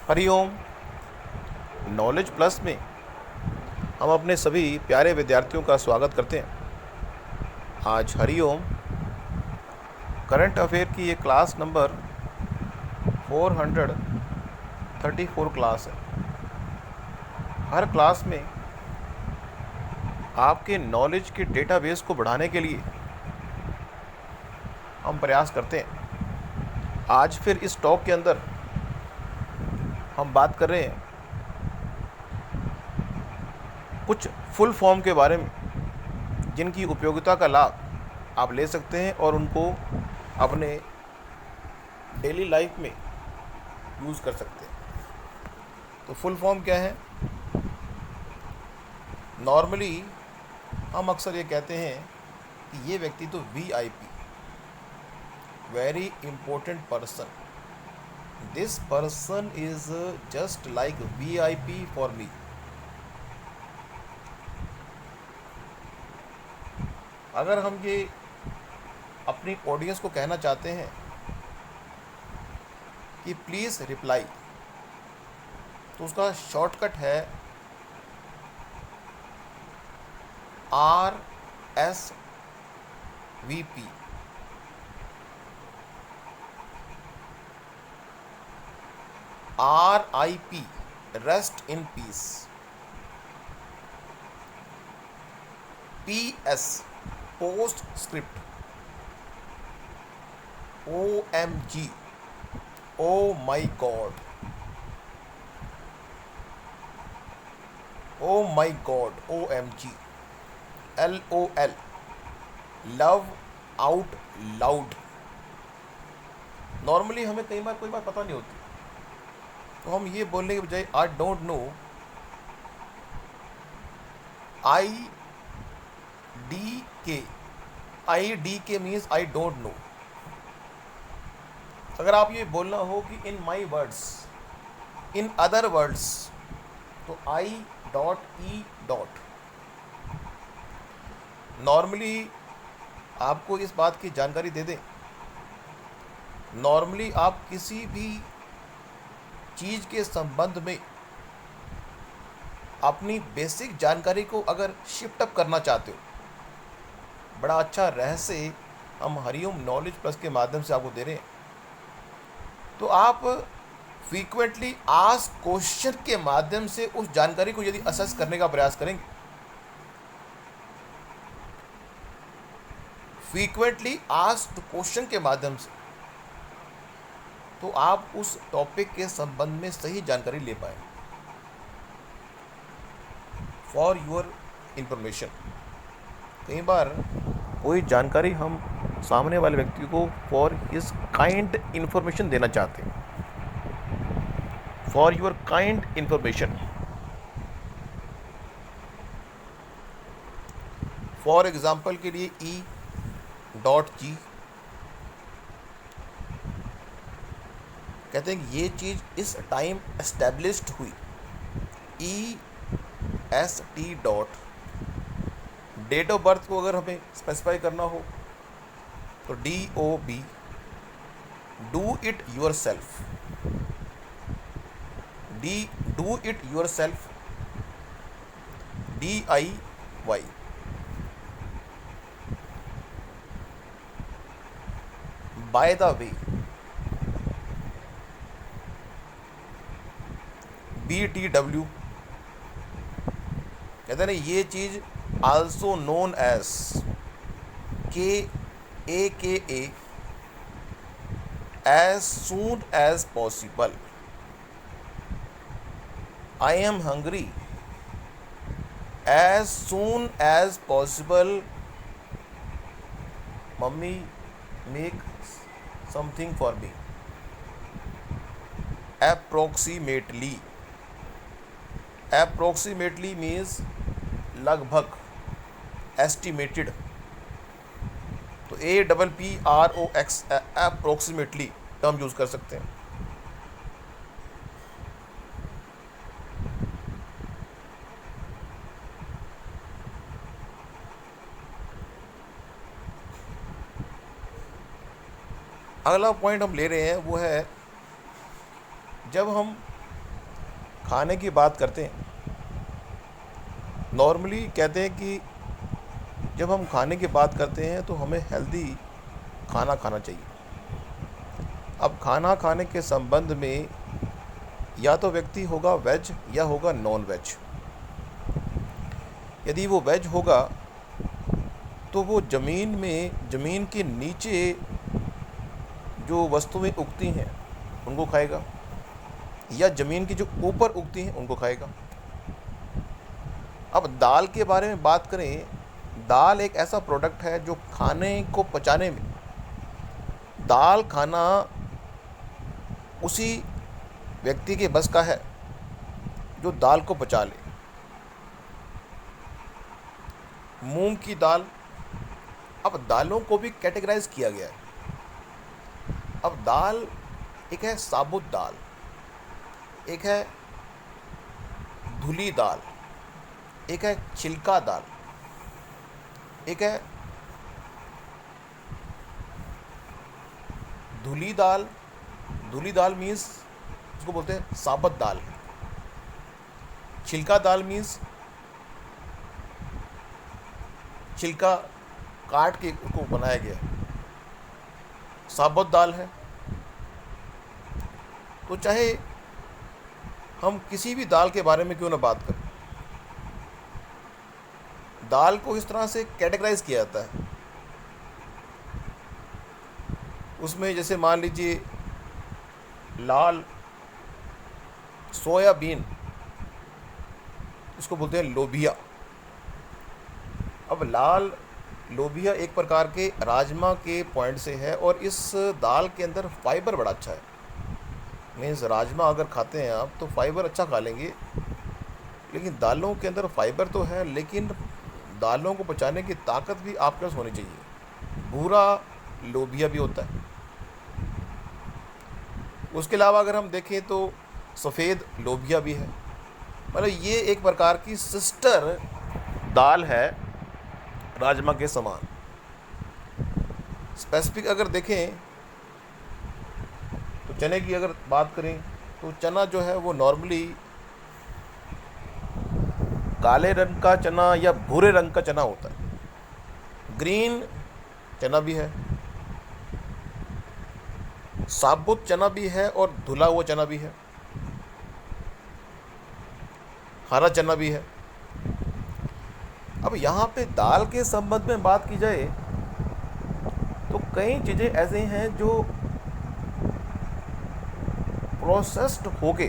Hariom. Knowledge plus में हम अपने सभी प्यारे विद्यार्थियों का स्वागत करते हैं। आज हरिओम करंट अफेयर की ये क्लास नंबर 434 क्लास है। हर क्लास में आपके नॉलेज के डेटाबेस को बढ़ाने के लिए हम प्रयास करते हैं। आज फिर इस टॉक के अंदर हम बात कर रहे हैं कुछ फुल फॉर्म के बारे में, जिनकी उपयोगिता का लाभ आप ले सकते हैं और उनको अपने डेली लाइफ में यूज़ कर सकते हैं। तो फुल फॉर्म क्या है? नॉर्मली हम अक्सर ये कहते हैं कि ये व्यक्ति तो VIP, very important person, this person is just like VIP for me. अगर हम ये अपनी ऑडियंस को कहना चाहते हैं कि प्लीज़ रिप्लाई, तो उसका शॉर्टकट है RSVP। RIP, rest in peace. PS, post script. OMG, oh my God. Oh my God, OMG। LOL, love out loud. Normally हमें कई बार कोई बात पता नहीं होती, तो हम ये बोलने के बजाय I don't know, IDK means I don't know. अगर आप ये बोलना हो कि in my words, in other words, तो I.E. नॉर्मली आपको इस बात की जानकारी दे दें, नॉर्मली आप किसी भी चीज़ के संबंध में अपनी बेसिक जानकारी को अगर शिफ्ट अप करना चाहते हो, बड़ा अच्छा रहस्य हम हरिओम नॉलेज प्लस के माध्यम से आपको दे रहे हैं। तो आप फ्रीक्वेंटली आस्क क्वेश्चन के माध्यम से उस जानकारी को यदि असेस करने का प्रयास करेंगे, फ्रीक्वेंटली आस्क्ड क्वेश्चन के माध्यम से, तो आप उस टॉपिक के संबंध में सही जानकारी ले पाए। फॉर योर इंफॉर्मेशन, कई बार कोई जानकारी हम सामने वाले व्यक्ति को फॉर हिज काइंड इंफॉर्मेशन देना चाहते हैं। For your kind information, for example के लिए E.G कहते हैं कि ये चीज़ इस टाइम एस्टेब्लिश्ड हुई। EST dot, date of birth को अगर हमें स्पेसिफाई करना हो तो DOB, do it yourself. Do it yourself, DIY। By the way, BTW कहते हैं ना, ये चीज़ also known as KAKA, as soon as possible. I am hungry, as soon as possible. Mummy make something for me. Approximately, approximately means लगभग, estimated. तो APPROX, approximately term use कर सकते हैं। अगला पॉइंट हम ले रहे हैं वो है, जब हम खाने की बात करते हैं, नॉर्मली कहते हैं कि जब हम खाने की बात करते हैं तो हमें हेल्दी खाना खाना चाहिए। अब खाना खाने के संबंध में या तो व्यक्ति होगा वेज या होगा नॉन वेज। यदि वो वेज होगा तो वो ज़मीन के नीचे जो वस्तुएं उगती हैं उनको खाएगा, या ज़मीन की जो ऊपर उगती हैं उनको खाएगा। अब दाल के बारे में बात करें, दाल एक ऐसा प्रोडक्ट है जो खाने को पचाने में, दाल खाना उसी व्यक्ति के बस का है जो दाल को पचा ले। मूंग की दाल, अब दालों को भी कैटेगराइज किया गया है। अब दाल एक है साबुत दाल, एक है धुली दाल, एक है छिलका दाल, एक है धुली दाल। धुली दाल मीन्स उसको बोलते हैं साबुत दाल। छिलका दाल मीन्स छिलका काट के उसको बनाया गया साबुत दाल है। तो चाहे हम किसी भी दाल के बारे में क्यों ना बात करें, दाल को इस तरह से कैटेगराइज किया जाता है। उसमें जैसे मान लीजिए लाल सोयाबीन, इसको बोलते हैं लोबिया। अब लाल लोबिया एक प्रकार के राजमा के पॉइंट से है, और इस दाल के अंदर फाइबर बड़ा अच्छा है। मीन्स राजमा अगर खाते हैं आप तो फाइबर अच्छा खा लेंगे, लेकिन दालों के अंदर फाइबर तो है, लेकिन दालों को पचाने की ताकत भी आपके पास होनी चाहिए। भूरा लोबिया भी होता है। उसके अलावा अगर हम देखें तो सफ़ेद लोबिया भी है। मतलब ये एक प्रकार की सिस्टर दाल है राजमा के समान। स्पेसिफिक अगर देखें तो चने की अगर बात करें तो चना जो है वो नॉर्मली काले रंग का चना या भूरे रंग का चना होता है। ग्रीन चना भी है, साबुत चना भी है, और धुला हुआ चना भी है, हरा चना भी है। अब यहाँ पे दाल के संबंध में बात की जाए तो कई चीज़ें ऐसे हैं जो प्रोसेस्ड होके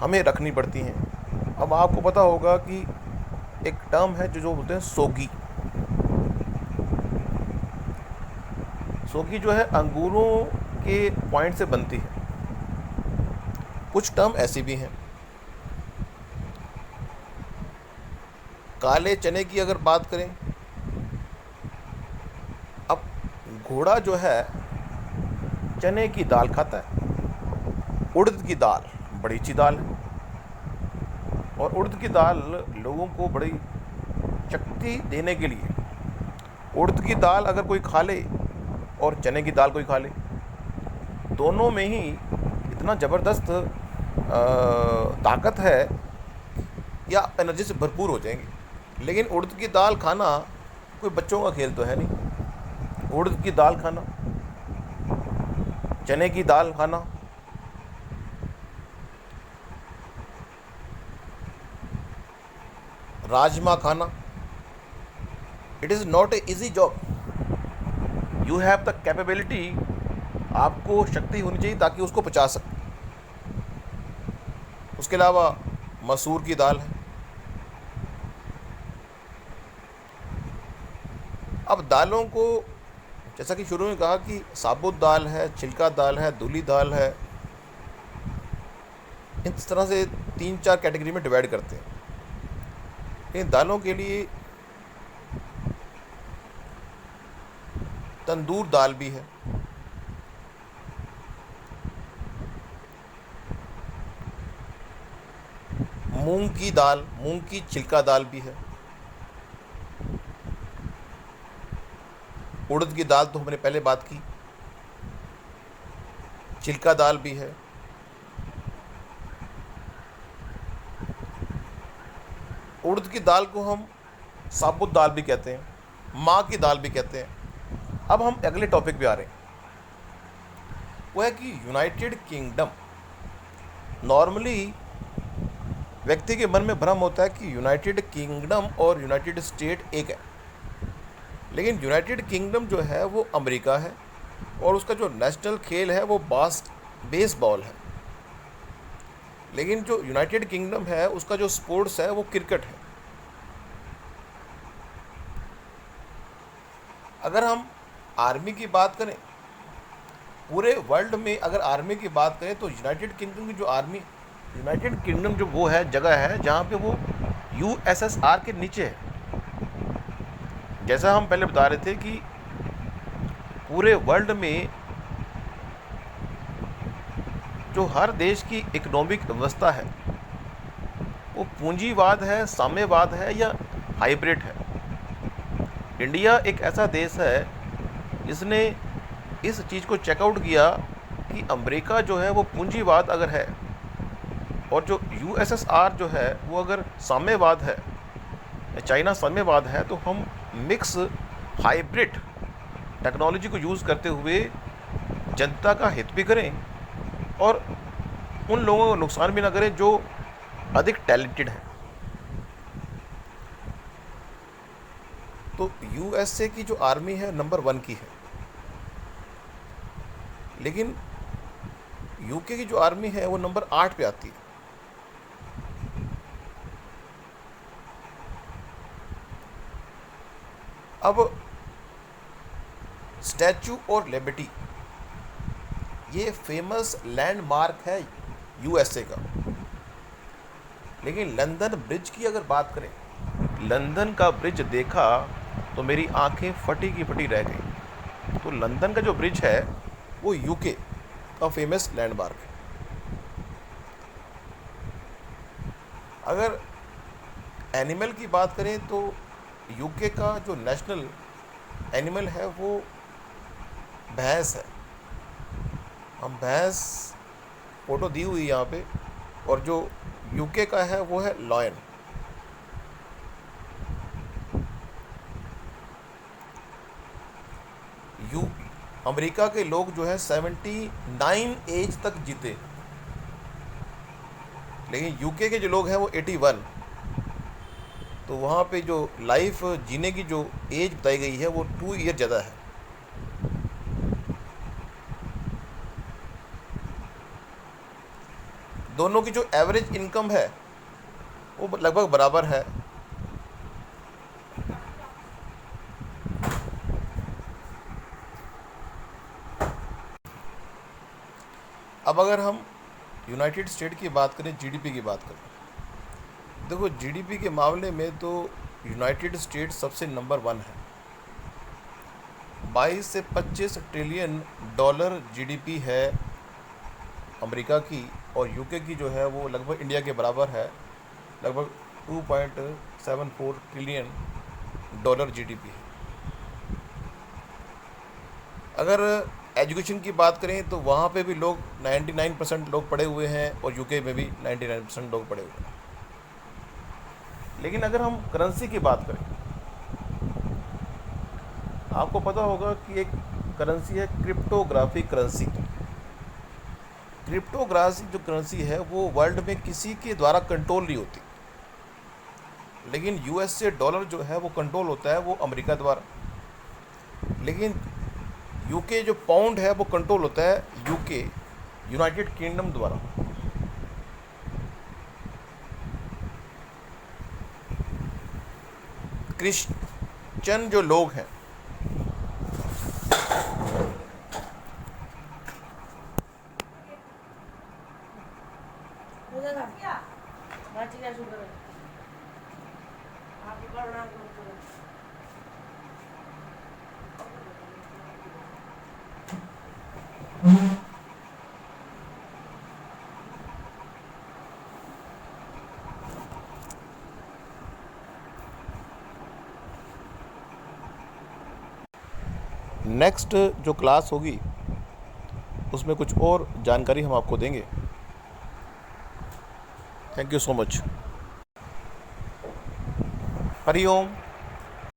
हमें रखनी पड़ती हैं। अब आपको पता होगा कि एक टर्म है जो बोलते हैं सोगी। सोगी जो है अंगूरों के पॉइंट से बनती है। कुछ टर्म ऐसी भी हैं। काले चने की अगर बात करें, अब घोड़ा जो है चने की दाल खाता है। उड़द की दाल बड़ी अच्छी दाल है, और उड़द की दाल लोगों को बड़ी शक्ति देने के लिए, उड़द की दाल अगर कोई खा ले और चने की दाल कोई खा ले, दोनों में ही इतना ज़बरदस्त ताकत है या एनर्जी से भरपूर हो जाएंगे। लेकिन उड़द की दाल खाना कोई बच्चों का खेल तो है नहीं। उड़द की दाल खाना, चने की दाल खाना, राजमा खाना, it is not a easy job. You have the capability, आपको शक्ति होनी चाहिए ताकि उसको पचा सके। उसके अलावा मसूर की दाल है। अब दालों को जैसा कि शुरू में कहा कि साबुत दाल है, छिलका दाल है, धुली दाल है, इस तरह से 3-4 कैटेगरी में डिवाइड करते हैं। इन दालों के लिए तंदूर दाल भी है, मूंग की दाल, मूंग की छिलका दाल भी है, उड़द की दाल तो हमने पहले बात की, छिलका दाल भी है, उड़द की दाल को हम साबुत दाल भी कहते हैं, माँ की दाल भी कहते हैं। अब हम अगले टॉपिक पे आ रहे हैं, वो है कि यूनाइटेड किंगडम। नॉर्मली व्यक्ति के मन में भ्रम होता है कि यूनाइटेड किंगडम और यूनाइटेड स्टेट एक है, लेकिन यूनाइटेड किंगडम जो है वो अमेरिका है और उसका जो नेशनल खेल है वो बेसबॉल है। लेकिन जो यूनाइटेड किंगडम है उसका जो स्पोर्ट्स है वो क्रिकेट है। अगर हम आर्मी की बात करें, पूरे वर्ल्ड में अगर आर्मी की बात करें तो यूनाइटेड किंगडम की जो आर्मी, यूनाइटेड किंगडम जो वो है जगह है जहाँ पे वो यूएसएसआर के नीचे है। जैसा हम पहले बता रहे थे कि पूरे वर्ल्ड में जो हर देश की इकोनॉमिक व्यवस्था है वो पूंजीवाद है, साम्यवाद है या हाइब्रिड है। इंडिया एक ऐसा देश है जिसने इस चीज़ को चेकआउट किया कि अमेरिका जो है वो पूंजीवाद अगर है और जो यूएसएसआर जो है वो अगर साम्यवाद है, चाइना साम्यवाद है, तो हम मिक्स हाइब्रिड टेक्नोलॉजी को यूज़ करते हुए जनता का हित भी करें और उन लोगों को नुकसान भी ना करें जो अधिक टैलेंटेड हैं। तो यूएसए की जो आर्मी है नंबर 1 की है, लेकिन यूके की जो आर्मी है वो नंबर 8 पे आती है। अब स्टैचू और लिबर्टी ये फेमस लैंडमार्क है यूएसए का, लेकिन लंदन ब्रिज की अगर बात करें, लंदन का ब्रिज देखा तो मेरी आंखें फटी की फटी रह गई। तो लंदन का जो ब्रिज है वो यूके का फेमस लैंडमार्क है। अगर एनिमल की बात करें तो यूके का जो नेशनल एनिमल है वो भैंस है। हम भैंस फोटो दी हुई यहाँ पे, और जो यूके का है वो है लॉयन। अमेरिका के लोग जो है 79 एज तक जीते, लेकिन यूके के जो लोग हैं वो 81। तो वहाँ पे जो लाइफ जीने की जो एज बताई गई है वो 2 ईयर ज़्यादा है। दोनों की जो एवरेज इनकम है वो लगभग बराबर है। अब अगर हम यूनाइटेड स्टेट की बात करें, जीडीपी की बात करें, देखो जीडीपी के मामले में तो यूनाइटेड स्टेट सबसे नंबर 1 है। 22 से 25 ट्रिलियन डॉलर जीडीपी है अमेरिका की, और यूके की जो है वो लगभग इंडिया के बराबर है, लगभग 2.74 ट्रिलियन डॉलर जीडीपी है। अगर एजुकेशन की बात करें तो वहाँ पे भी लोग 99% लोग पढ़े हुए हैं, और यूके में भी 99% लोग पढ़े हुए हैं। लेकिन अगर हम करेंसी की बात करें, आपको पता होगा कि एक करेंसी है क्रिप्टोग्राफिक करेंसी। क्रिप्टोग्राफिक जो करेंसी है वो वर्ल्ड में किसी के द्वारा कंट्रोल नहीं होती, लेकिन यूएसए डॉलर जो है वो कंट्रोल होता है वो अमेरिका द्वारा। लेकिन यूके जो पाउंड है वो कंट्रोल होता है यूके यूनाइटेड किंगडम द्वारा। क्रिश्चियन जो लोग हैं नेक्स्ट जो क्लास होगी उसमें कुछ और जानकारी हम आपको देंगे। Thank you so much. Hariom.